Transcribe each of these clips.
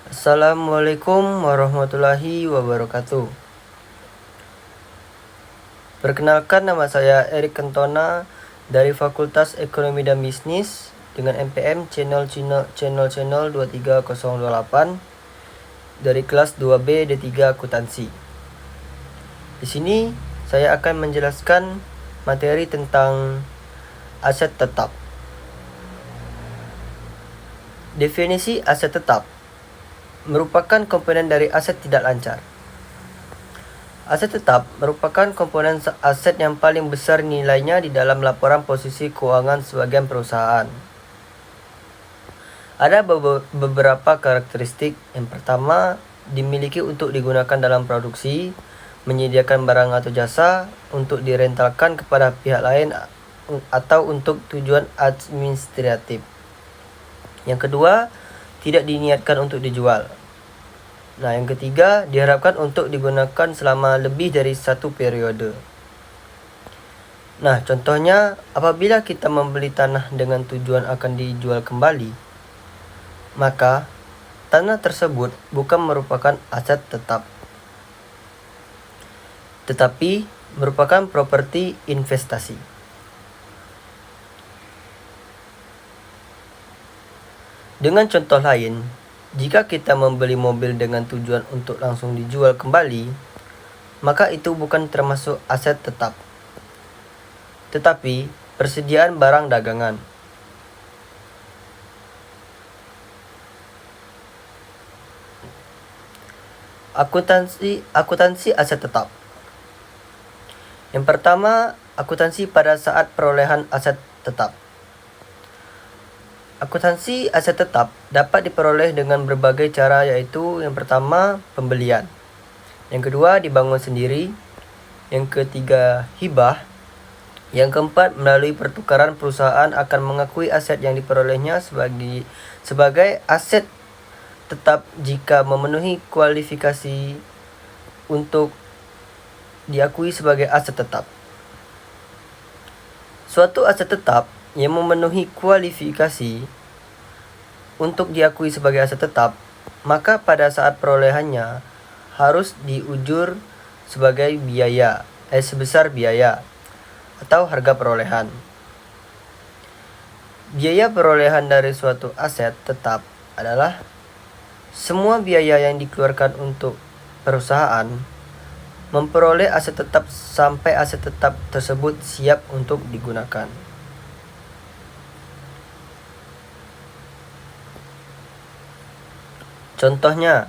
Assalamualaikum warahmatullahi wabarakatuh. Perkenalkan, nama saya Erik Kentona dari Fakultas Ekonomi dan Bisnis dengan MPM channel 23028 dari kelas 2B D3 Akuntansi. Di sini saya akan menjelaskan materi tentang aset tetap. Definisi aset tetap merupakan komponen dari aset tidak lancar. Aset tetap merupakan komponen aset yang paling besar nilainya di dalam laporan posisi keuangan sebagian perusahaan. Ada beberapa karakteristik. Yang pertama, dimiliki untuk digunakan dalam produksi, menyediakan barang atau jasa, untuk direntalkan kepada pihak lain, atau untuk tujuan administratif. Yang kedua, tidak diniatkan untuk dijual. Nah, yang ketiga, diharapkan untuk digunakan selama lebih dari satu periode. Nah, contohnya, apabila kita membeli tanah dengan tujuan akan dijual kembali, maka tanah tersebut bukan merupakan aset tetap, tetapi merupakan properti investasi. Dengan contoh lain, jika kita membeli mobil dengan tujuan untuk langsung dijual kembali, maka itu bukan termasuk aset tetap, tetapi persediaan barang dagangan. Akuntansi aset tetap. Yang pertama, akuntansi pada saat perolehan aset tetap. Akuntansi aset tetap dapat diperoleh dengan berbagai cara, yaitu yang pertama, pembelian. Yang kedua, dibangun sendiri. Yang ketiga, hibah. Yang keempat, melalui pertukaran perusahaan akan mengakui aset yang diperolehnya sebagai aset tetap jika memenuhi kualifikasi untuk diakui sebagai aset tetap. Suatu aset tetap yang memenuhi kualifikasi untuk diakui sebagai aset tetap, maka pada saat perolehannya harus diujur sebagai sebesar biaya atau harga perolehan. Biaya perolehan dari suatu aset tetap adalah semua biaya yang dikeluarkan untuk perusahaan memperoleh aset tetap sampai aset tetap tersebut siap untuk digunakan. Contohnya,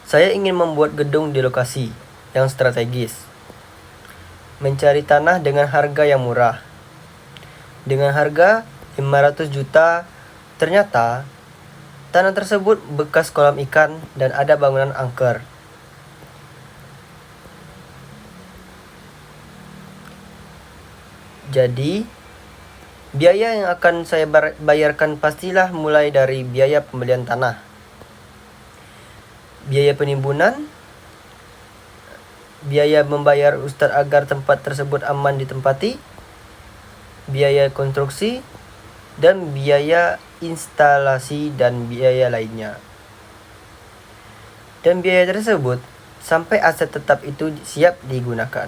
saya ingin membuat gedung di lokasi yang strategis, mencari tanah dengan harga yang murah. Dengan harga 500 juta, ternyata tanah tersebut bekas kolam ikan dan ada bangunan angker. Jadi, biaya yang akan saya bayarkan pastilah mulai dari biaya pembelian tanah, biaya penimbunan, biaya membayar ustadz agar tempat tersebut aman ditempati, biaya konstruksi, dan biaya instalasi dan biaya lainnya. Dan biaya tersebut sampai aset tetap itu siap digunakan.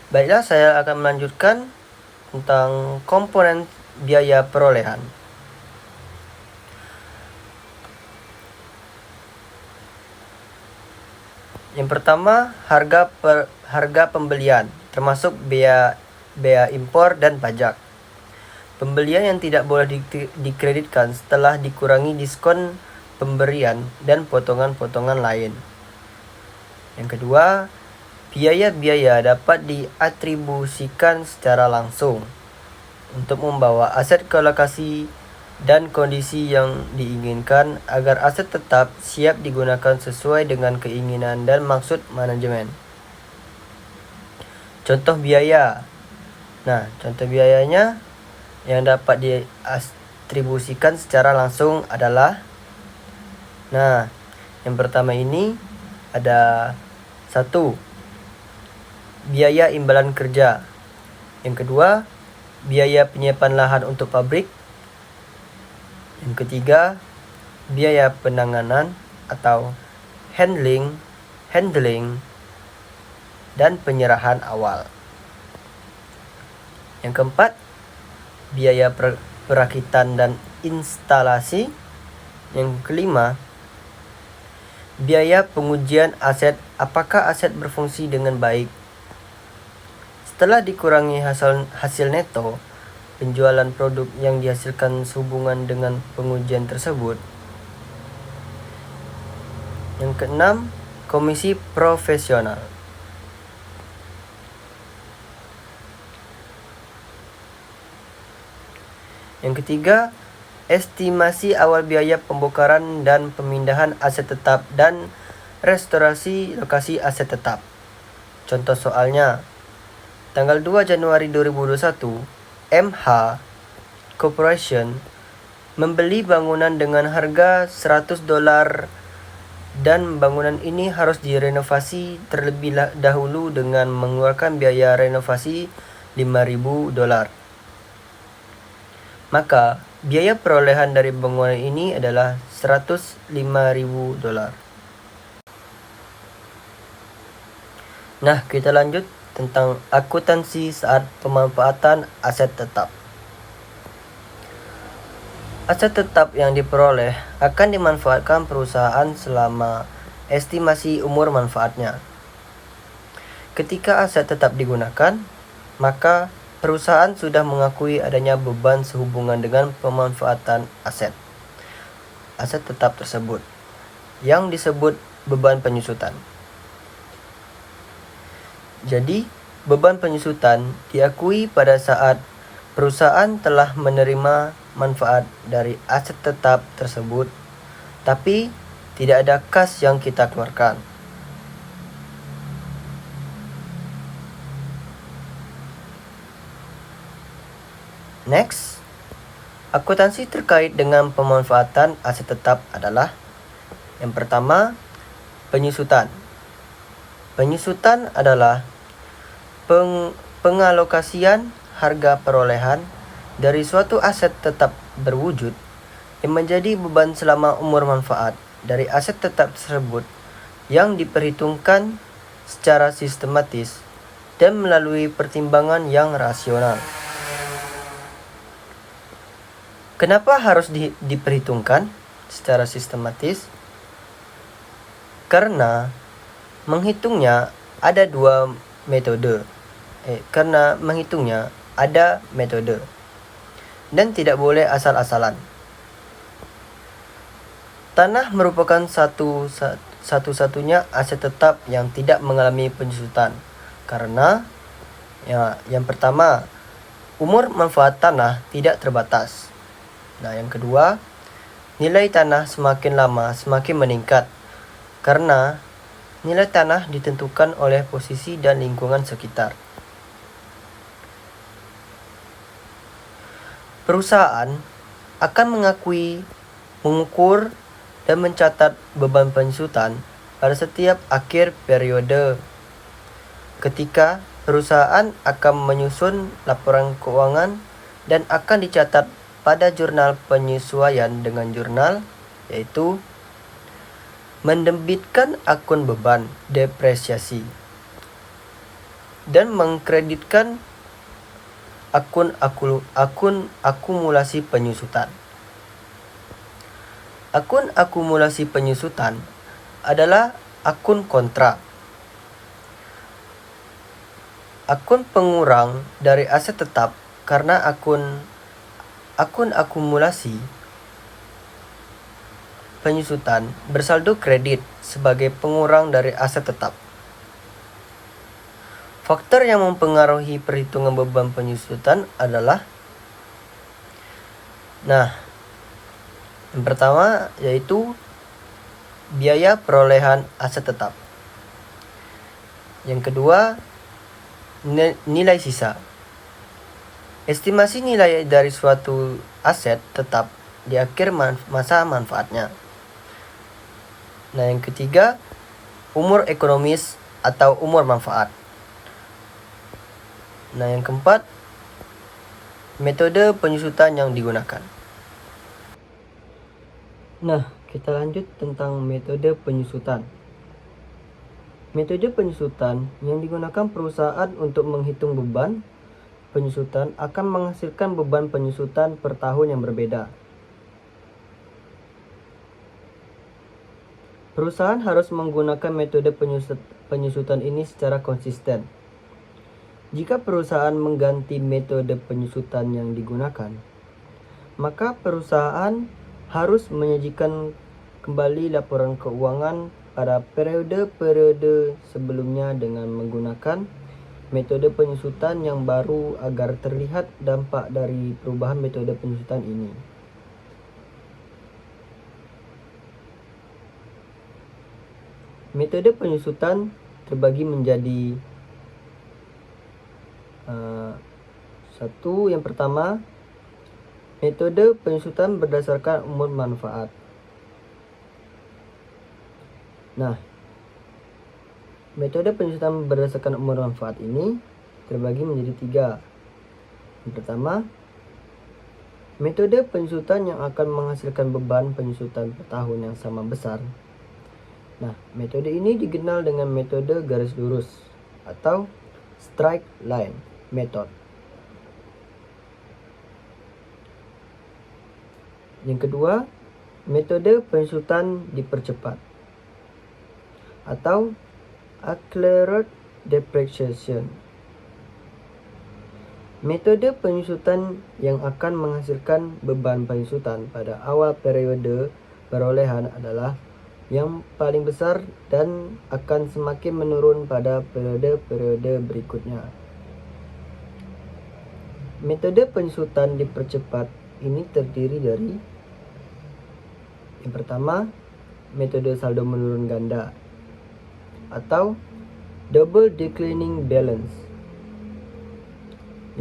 Baiklah, saya akan melanjutkan tentang komponen biaya perolehan. Yang pertama, harga pembelian, termasuk biaya impor dan pajak. Pembelian yang tidak boleh dikreditkan setelah dikurangi diskon pemberian dan potongan-potongan lain. Yang kedua, biaya-biaya dapat diatribusikan secara langsung untuk membawa aset ke lokasi dan kondisi yang diinginkan agar aset tetap siap digunakan sesuai dengan keinginan dan maksud manajemen. Contoh biaya. Nah, contoh biayanya yang dapat diatribusikan secara langsung adalah, yang pertama ini ada 1. biaya imbalan kerja. Yang kedua, biaya penyiapan lahan untuk pabrik. Yang ketiga, biaya penanganan atau handling dan penyerahan awal. Yang keempat, biaya perakitan dan instalasi. Yang kelima, biaya pengujian aset, apakah aset berfungsi dengan baik. Setelah dikurangi hasil neto penjualan produk yang dihasilkan sehubungan dengan pengujian tersebut. Yang keenam, komisi profesional. Yang ketiga, estimasi awal biaya pembongkaran dan pemindahan aset tetap dan restorasi lokasi aset tetap. Contoh soalnya, tanggal 2 Januari 2021, MH Corporation membeli bangunan dengan harga $100 dan bangunan ini harus direnovasi terlebih dahulu dengan mengeluarkan biaya renovasi $5.000. Maka biaya perolehan dari bangunan ini adalah $105.000. Nah, kita lanjut tentang akuntansi saat pemanfaatan aset tetap. Aset tetap yang diperoleh akan dimanfaatkan perusahaan selama estimasi umur manfaatnya. Ketika aset tetap digunakan, maka perusahaan sudah mengakui adanya beban sehubungan dengan pemanfaatan aset tetap tersebut, yang disebut beban penyusutan. Jadi, beban penyusutan diakui pada saat perusahaan telah menerima manfaat dari aset tetap tersebut, tapi tidak ada kas yang kita keluarkan. Next, akuntansi terkait dengan pemanfaatan aset tetap adalah yang pertama, penyusutan. Penyusutan adalah pengalokasian harga perolehan dari suatu aset tetap berwujud yang menjadi beban selama umur manfaat dari aset tetap tersebut yang diperhitungkan secara sistematis dan melalui pertimbangan yang rasional. Kenapa harus diperhitungkan secara sistematis? Karena menghitungnya ada metode dan tidak boleh asal-asalan. Tanah merupakan satu-satunya aset tetap yang tidak mengalami penyusutan karena yang pertama, umur manfaat tanah tidak terbatas. Nah, yang kedua, nilai tanah semakin lama semakin meningkat karena nilai tanah ditentukan oleh posisi dan lingkungan sekitar. Perusahaan akan mengukur dan mencatat beban penyusutan pada setiap akhir periode. Ketika perusahaan akan menyusun laporan keuangan dan akan dicatat pada jurnal penyesuaian dengan jurnal, yaitu mendebitkan akun beban depresiasi dan mengkreditkan akun akumulasi penyusutan. Akun akumulasi penyusutan adalah akun kontra. Akun pengurang dari aset tetap karena akun akumulasi penyusutan bersaldo kredit sebagai pengurang dari aset tetap. Faktor yang mempengaruhi perhitungan beban penyusutan adalah yang pertama yaitu biaya perolehan aset tetap. Yang kedua, nilai sisa. Estimasi nilai dari suatu aset tetap di akhir masa manfaatnya. Nah, yang ketiga, umur ekonomis atau umur manfaat. Nah, yang keempat, metode penyusutan yang digunakan. Nah, kita lanjut tentang metode penyusutan. Metode penyusutan yang digunakan perusahaan untuk menghitung beban penyusutan akan menghasilkan beban penyusutan per tahun yang berbeda. Perusahaan harus menggunakan metode penyusutan ini secara konsisten. Jika perusahaan mengganti metode penyusutan yang digunakan, maka perusahaan harus menyajikan kembali laporan keuangan pada periode-periode sebelumnya dengan menggunakan metode penyusutan yang baru agar terlihat dampak dari perubahan metode penyusutan ini. Metode penyusutan terbagi menjadi yang pertama, metode penyusutan berdasarkan umur manfaat. Nah, metode penyusutan berdasarkan umur manfaat ini terbagi menjadi 3. Yang pertama, metode penyusutan yang akan menghasilkan beban penyusutan per tahun yang sama besar. Nah, metode ini dikenal dengan metode garis lurus atau straight line method. Yang kedua, metode penyusutan dipercepat atau accelerated depreciation. Metode penyusutan yang akan menghasilkan beban penyusutan pada awal periode perolehan adalah yang paling besar dan akan semakin menurun pada periode-periode berikutnya. Metode penyusutan dipercepat ini terdiri dari yang pertama, metode saldo menurun ganda atau double declining balance.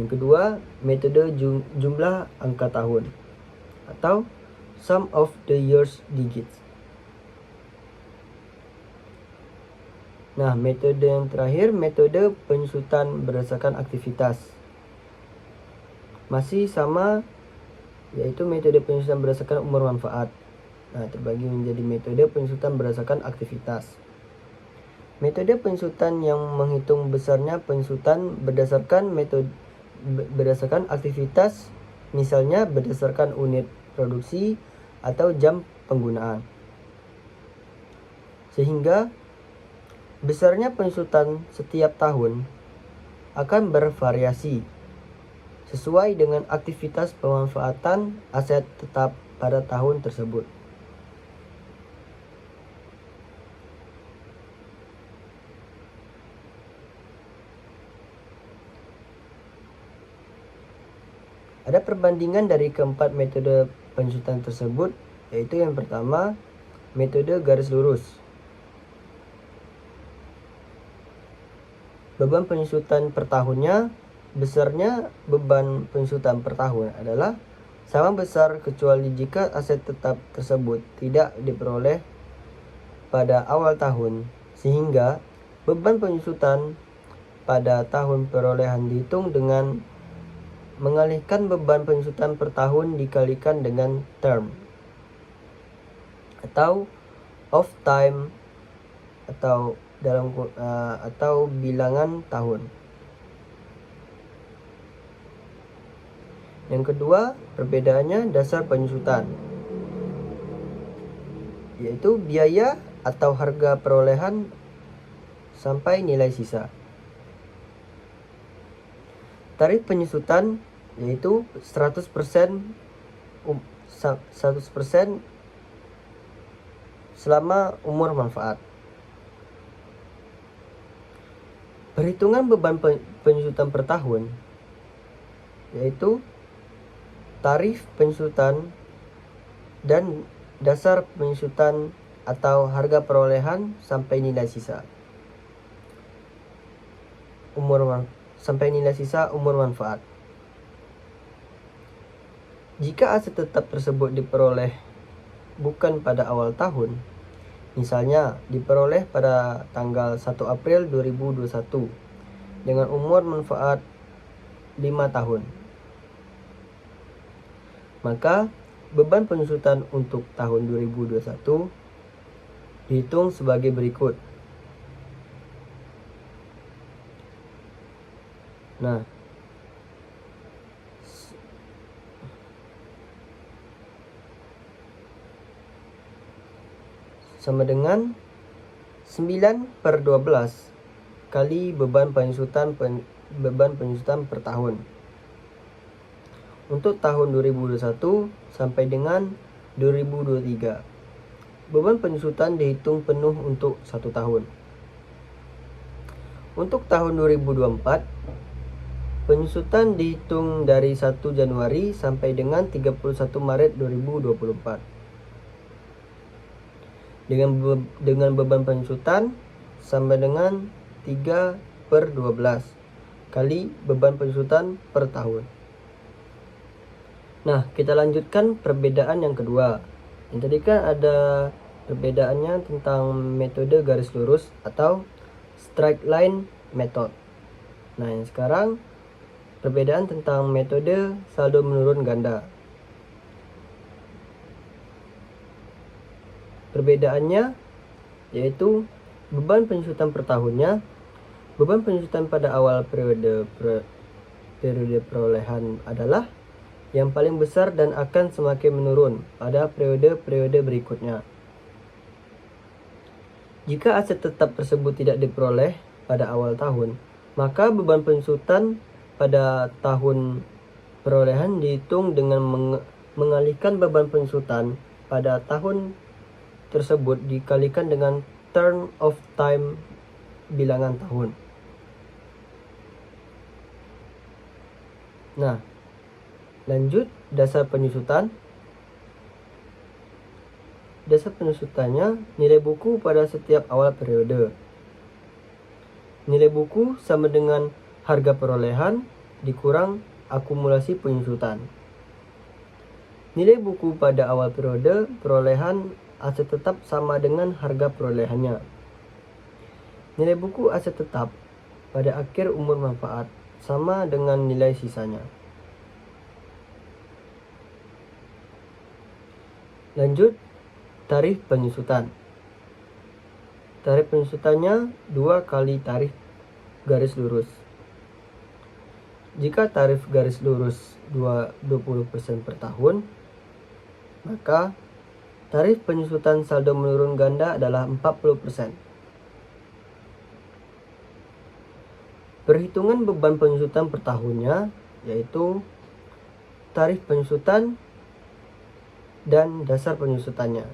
Yang kedua, metode jumlah angka tahun atau sum of the years digits. Nah, metode yang terakhir, metode penyusutan berdasarkan aktivitas. Masih sama, yaitu metode penyusutan berdasarkan umur manfaat. Nah, terbagi menjadi metode penyusutan berdasarkan aktivitas. Metode penyusutan yang menghitung besarnya penyusutan berdasarkan aktivitas, misalnya berdasarkan unit produksi atau jam penggunaan. Sehingga besarnya penyusutan setiap tahun akan bervariasi sesuai dengan aktivitas pemanfaatan aset tetap pada tahun tersebut. Ada perbandingan dari keempat metode penyusutan tersebut, yaitu yang pertama, metode garis lurus. Beban penyusutan per tahunnya, besarnya beban penyusutan per tahun adalah sama besar kecuali jika aset tetap tersebut tidak diperoleh pada awal tahun, sehingga beban penyusutan pada tahun perolehan dihitung dengan mengalihkan beban penyusutan per tahun dikalikan dengan term atau of time atau bilangan tahun. Yang kedua, perbedaannya dasar penyusutan, yaitu biaya atau harga perolehan sampai nilai sisa. Tarif penyusutan yaitu 100% selama umur manfaat. Perhitungan beban penyusutan per tahun yaitu tarif penyusutan dan dasar penyusutan atau harga perolehan sampai nilai sisa umur manfaat. Jika aset tetap tersebut diperoleh bukan pada awal tahun, misalnya diperoleh pada tanggal 1 April 2021 dengan umur manfaat 5 tahun. Maka beban penyusutan untuk tahun 2021 dihitung sebagai berikut. Nah, sama dengan 9/12 kali beban penyusutan per tahun. Untuk tahun 2021 sampai dengan 2023, beban penyusutan dihitung penuh untuk 1 tahun. Untuk tahun 2024, penyusutan dihitung dari 1 Januari sampai dengan 31 Maret 2024. Dengan beban penyusutan sama dengan 3/12 kali beban penyusutan per tahun. Nah, kita lanjutkan perbedaan yang kedua. Yang tadi kan ada perbedaannya tentang metode garis lurus atau straight line method. Nah, yang sekarang perbedaan tentang metode saldo menurun ganda. Perbedaannya yaitu beban penyusutan per tahunnya. Beban penyusutan pada awal periode perolehan adalah yang paling besar dan akan semakin menurun pada periode-periode berikutnya. Jika aset tetap tersebut tidak diperoleh pada awal tahun, maka beban penyusutan pada tahun perolehan dihitung dengan mengalihkan beban penyusutan pada tahun tersebut dikalikan dengan turn of time bilangan tahun. Nah, lanjut dasar penyusutan. Dasar penyusutannya nilai buku pada setiap awal periode. Nilai buku sama dengan harga perolehan dikurang akumulasi penyusutan. Nilai buku pada awal periode perolehan aset tetap sama dengan harga perolehannya. Nilai buku aset tetap pada akhir umur manfaat sama dengan nilai sisanya. Lanjut, tarif penyusutan. Tarif penyusutannya 2 kali tarif garis lurus. Jika tarif garis lurus 20% per tahun, maka tarif penyusutan saldo menurun ganda adalah 40%. Perhitungan beban penyusutan per tahunnya yaitu tarif penyusutan dan dasar penyusutannya,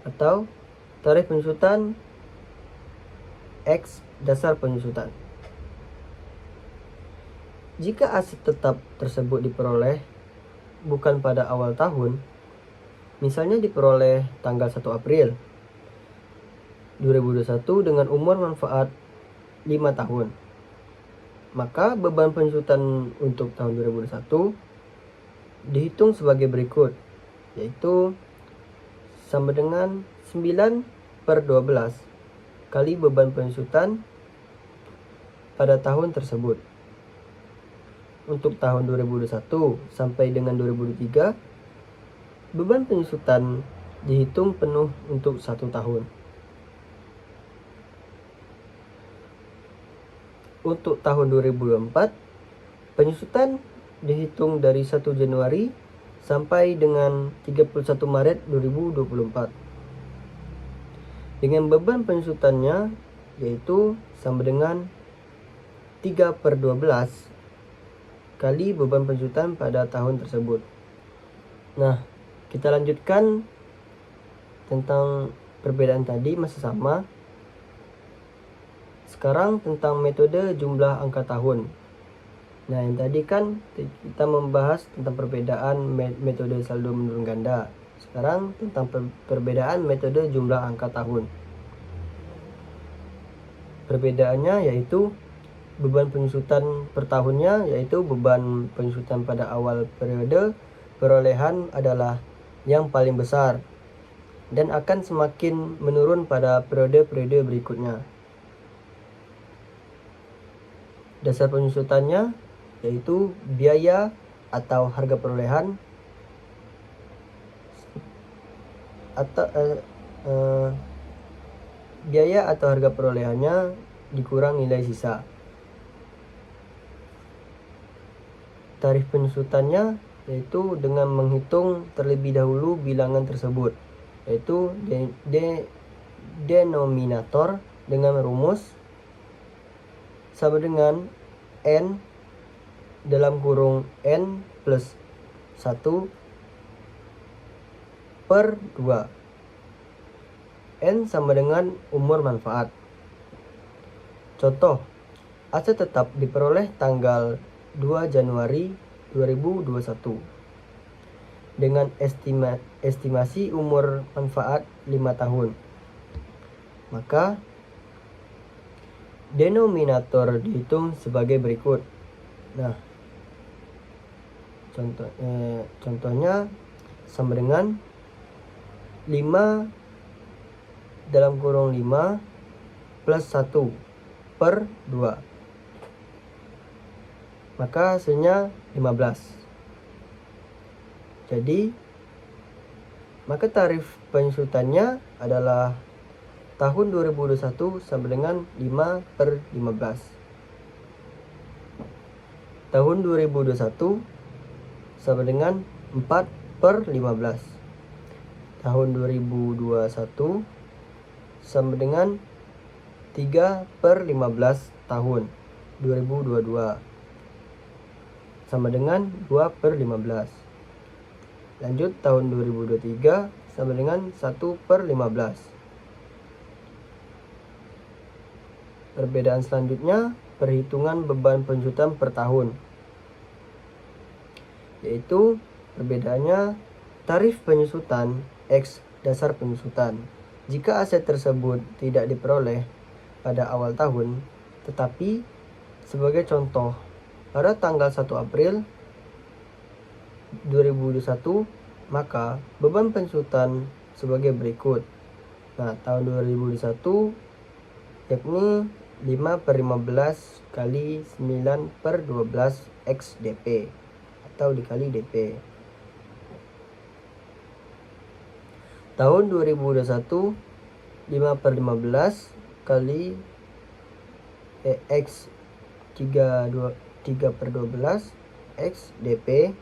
atau tarif penyusutan X dasar penyusutan. Jika aset tetap tersebut diperoleh bukan pada awal tahun, misalnya diperoleh tanggal 1 April 2021 dengan umur manfaat 5 tahun, maka beban penyusutan untuk tahun 2021 dihitung sebagai berikut, yaitu sama dengan 9/12 kali beban penyusutan pada tahun tersebut. Untuk tahun 2021 sampai dengan 2023, beban penyusutan dihitung penuh untuk 1 tahun. Untuk tahun 2024, penyusutan dihitung dari 1 Januari sampai dengan 31 Maret 2024. Dengan beban penyusutannya yaitu sama dengan 3/12 kali beban penyusutan pada tahun tersebut. Nah, kita lanjutkan tentang perbedaan tadi masih sama. Sekarang tentang metode jumlah angka tahun. Nah, yang tadi kan kita membahas tentang perbedaan metode saldo menurun ganda. Sekarang tentang perbedaan metode jumlah angka tahun. Perbedaannya yaitu beban penyusutan per tahunnya yaitu beban penyusutan pada awal periode perolehan adalah yang paling besar dan akan semakin menurun pada periode-periode berikutnya. Dasar penyusutannya yaitu biaya atau harga perolehan atau biaya atau harga perolehannya dikurang nilai sisa. Tarif penyusutannya yaitu dengan menghitung terlebih dahulu bilangan tersebut, yaitu denominator dengan rumus sama dengan N dalam kurung N plus 1 per 2. N sama dengan umur manfaat. Contoh, aset tetap diperoleh tanggal 2 Januari 2021 dengan estimasi umur manfaat 5 tahun. Maka denominator dihitung sebagai berikut. Nah, contohnya sama dengan 5 dalam kurung 5 plus 1 per 2. Maka hasilnya 15. Jadi, maka tarif penyusutannya adalah tahun 2021 sama dengan 5 per 15. Tahun 2021 sama dengan 4 per 15. Tahun 2021 sama dengan 3 per 15 tahun 2022 sama dengan 2 per 15. Lanjut tahun 2023 sama dengan 1 per 15. Perbedaan selanjutnya perhitungan beban penyusutan per tahun, yaitu perbedaannya tarif penyusutan X dasar penyusutan. Jika aset tersebut tidak diperoleh pada awal tahun, tetapi sebagai contoh pada tanggal 1 April 2021, maka beban penyusutan sebagai berikut. Nah, tahun 2021 yakni 5 per 15 kali 9 per 12 X DP atau dikali DP. Tahun 2021 5 per 15 kali X 3 per 12 X DP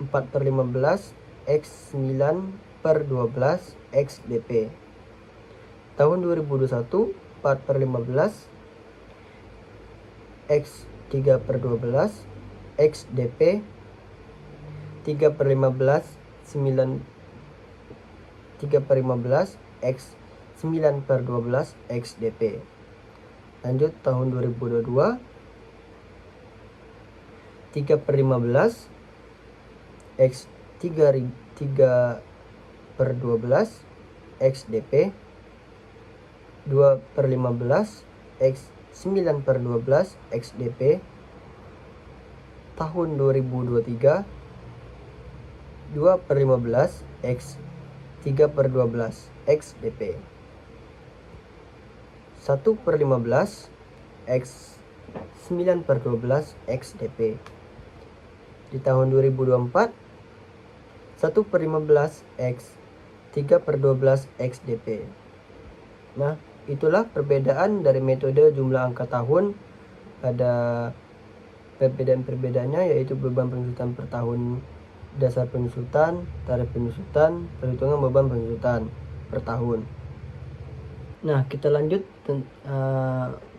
4 per 15 X 9 per 12 X DP. Tahun 2021 4 per 15 X 3 per 12 X DP 3 per 15 9 3 per 15 X 9 per 12 X DP. Lanjut tahun 2022 3 per 15 X 3 per 12 X DP 2 per 15 X 9 per 12 X DP. Tahun 2023 2 per 15 X 3 per 12 X DP 1 per 15 X 9 per 12 X DP. Di tahun 2024 1 per 15 X 3 per 12 X DP. Nah, itulah perbedaan dari metode jumlah angka tahun. Pada perbedaan-perbedaannya yaitu beban penyusutan per tahun, dasar penyusutan, tarif penyusutan, perhitungan beban penyusutan per tahun. Nah, kita lanjut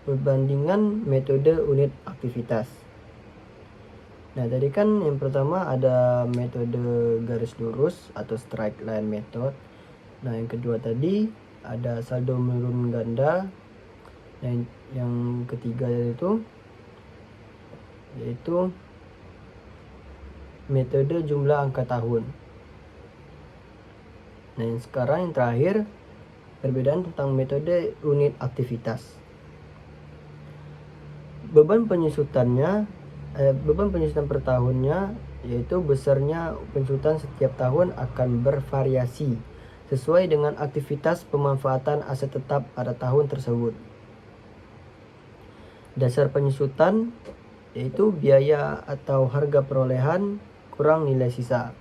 perbandingan metode unit aktivitas. Nah, tadi kan yang pertama ada metode garis lurus atau straight line method. Nah, yang kedua tadi ada saldo menurun ganda. Nah, yang ketiga yaitu metode jumlah angka tahun. Nah, yang sekarang yang terakhir perbedaan tentang metode unit aktivitas. Beban penyusutan per tahunnya yaitu besarnya penyusutan setiap tahun akan bervariasi sesuai dengan aktivitas pemanfaatan aset tetap pada tahun tersebut. Dasar penyusutan yaitu biaya atau harga perolehan kurang nilai sisa.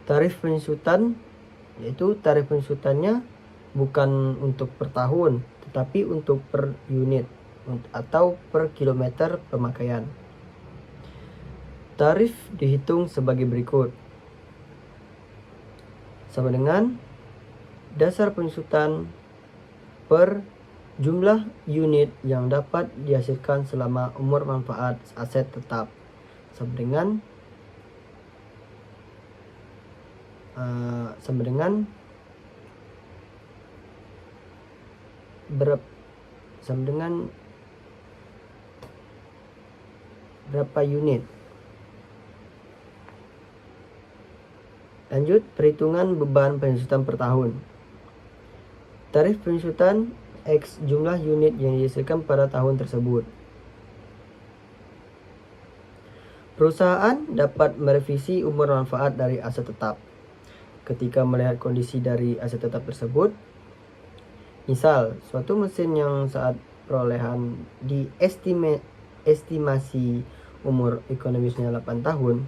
Tarif penyusutan yaitu tarif penyusutannya bukan untuk per tahun, tetapi untuk per unit atau per kilometer pemakaian. Tarif dihitung sebagai berikut. Sama dengan dasar penyusutan per jumlah unit yang dapat dihasilkan selama umur manfaat aset tetap, sama dengan berapa unit. Lanjut, perhitungan beban penyusutan per tahun. Tarif penyusutan X jumlah unit yang dihasilkan pada tahun tersebut. Perusahaan dapat merevisi umur manfaat dari aset tetap ketika melihat kondisi dari aset tetap tersebut. Misal, suatu mesin yang saat perolehan estimasi umur ekonomisnya 8 tahun,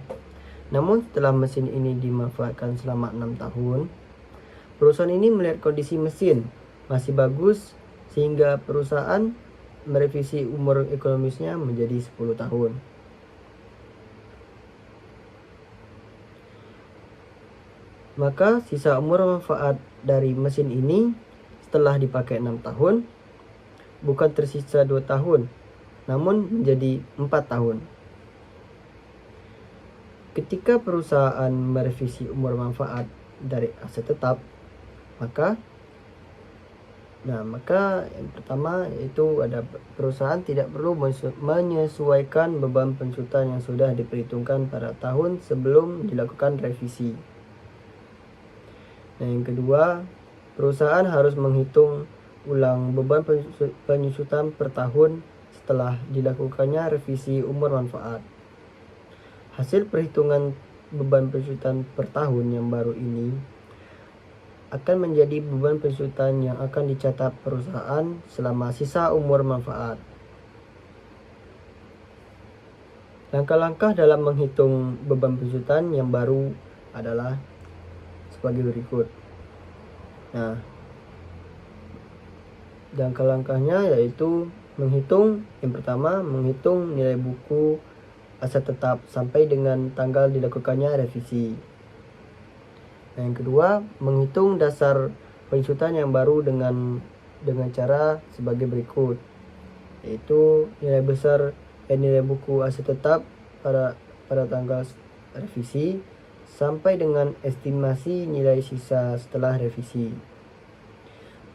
namun setelah mesin ini dimanfaatkan selama 6 tahun, perusahaan ini melihat kondisi mesin masih bagus sehingga perusahaan merevisi umur ekonomisnya menjadi 10 tahun. Maka sisa umur manfaat dari mesin ini setelah dipakai 6 tahun bukan tersisa 2 tahun, namun menjadi 4 tahun. Ketika perusahaan merevisi umur manfaat dari aset tetap, maka yang pertama yaitu ada perusahaan tidak perlu menyesuaikan beban penyusutan yang sudah diperhitungkan pada tahun sebelum dilakukan revisi. Nah, yang kedua, perusahaan harus menghitung ulang beban penyusutan per tahun setelah dilakukannya revisi umur manfaat. Hasil perhitungan beban penyusutan per tahun yang baru ini akan menjadi beban penyusutan yang akan dicatat perusahaan selama sisa umur manfaat. Langkah-langkah dalam menghitung beban penyusutan yang baru adalah sebagai berikut. Nah, langkah-langkahnya yaitu yang pertama menghitung nilai buku aset tetap sampai dengan tanggal dilakukannya revisi. Nah, yang kedua, menghitung dasar penyusutan yang baru dengan cara sebagai berikut, yaitu nilai buku aset tetap pada tanggal revisi sampai dengan estimasi nilai sisa setelah revisi.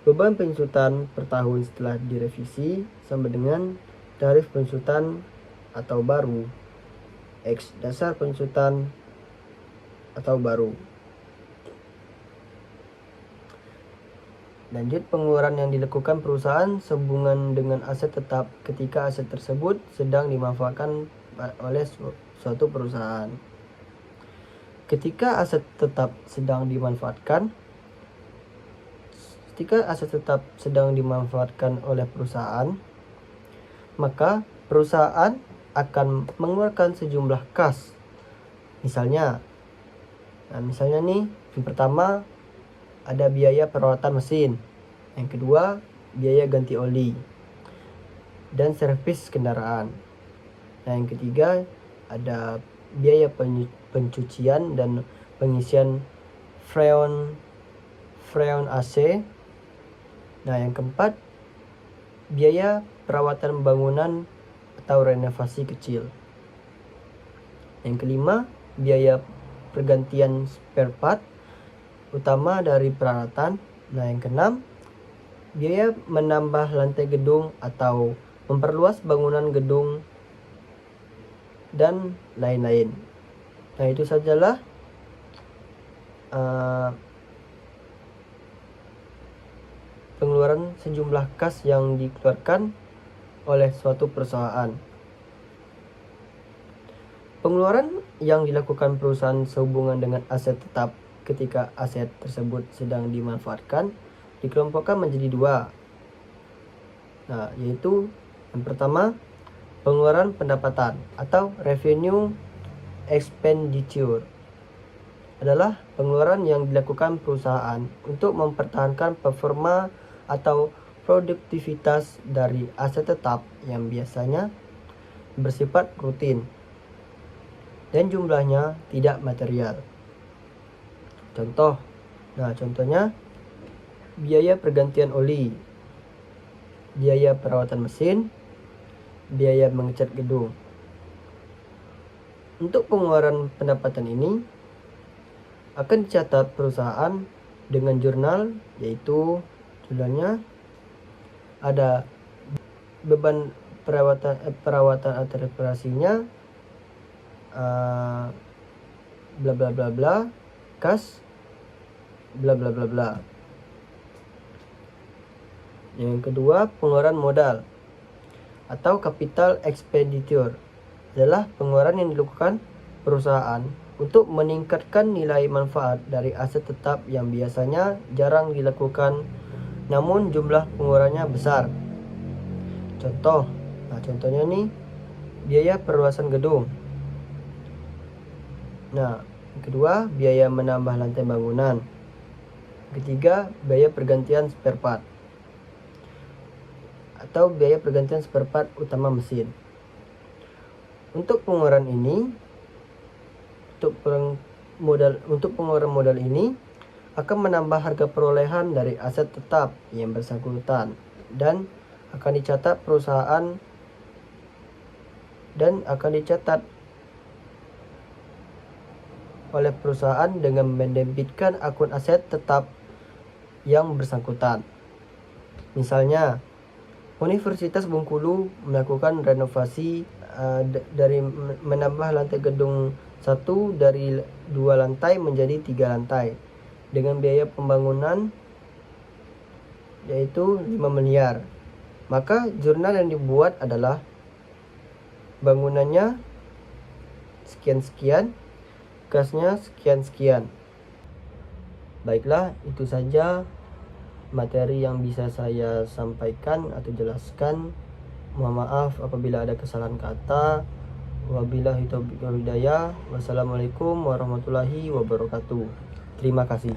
Beban penyusutan per tahun setelah direvisi sama dengan tarif penyusutan atau baru X dasar penyusutan atau baru. Lanjut, pengeluaran yang dilakukan perusahaan sehubungan dengan aset tetap ketika aset tersebut sedang dimanfaatkan oleh suatu perusahaan. Ketika aset tetap sedang dimanfaatkan oleh perusahaan, maka perusahaan akan mengeluarkan sejumlah kas. Misalnya nih, yang pertama ada biaya perawatan mesin, yang kedua biaya ganti oli dan servis kendaraan. Nah, yang ketiga ada biaya pencucian dan pengisian freon AC. Nah, yang keempat biaya perawatan bangunan atau renovasi kecil. Yang kelima biaya pergantian spare part utama dari peralatan. Nah, yang keenam biaya menambah lantai gedung atau memperluas bangunan gedung dan lain-lain. Nah, itu sajalah pengeluaran sejumlah kas yang dikeluarkan oleh suatu perusahaan. Pengeluaran yang dilakukan perusahaan sehubungan dengan aset tetap ketika aset tersebut sedang dimanfaatkan dikelompokkan menjadi dua. Nah, yaitu Yang pertama, pengeluaran pendapatan atau revenue expenditure adalah pengeluaran yang dilakukan perusahaan untuk mempertahankan performa atau produktivitas dari aset tetap yang biasanya bersifat rutin dan jumlahnya tidak material. Contohnya biaya pergantian oli, biaya perawatan mesin, biaya mengecat gedung. Untuk pengeluaran pendapatan ini akan dicatat perusahaan dengan jurnal, yaitu jurnalnya ada beban perawatan atau reparasinya, bla bla bla bla, kas, bla bla bla bla. Yang kedua, pengeluaran modal atau capital expenditure adalah pengeluaran yang dilakukan perusahaan untuk meningkatkan nilai manfaat dari aset tetap yang biasanya jarang dilakukan namun jumlah pengeluarannya besar. Contohnya nih, biaya perluasan gedung. Yang kedua, biaya menambah lantai bangunan. Ketiga, biaya pergantian spare part atau biaya pergantian spare part utama mesin. Untuk pengeluaran modal ini akan menambah harga perolehan dari aset tetap yang bersangkutan dan akan dicatat oleh perusahaan dengan mendebitkan akun aset tetap yang bersangkutan. Misalnya, Universitas Bengkulu melakukan renovasi dari menambah lantai gedung 1 dari 2 lantai menjadi 3 lantai dengan biaya pembangunan yaitu 5 miliar. Maka jurnal yang dibuat adalah bangunannya sekian-sekian, kasnya sekian-sekian. Baiklah, itu saja materi yang bisa saya sampaikan atau jelaskan. Mohon maaf apabila ada kesalahan kata. Wabillahi taufiq wal hidayah. Wassalamualaikum warahmatullahi wabarakatuh. Terima kasih.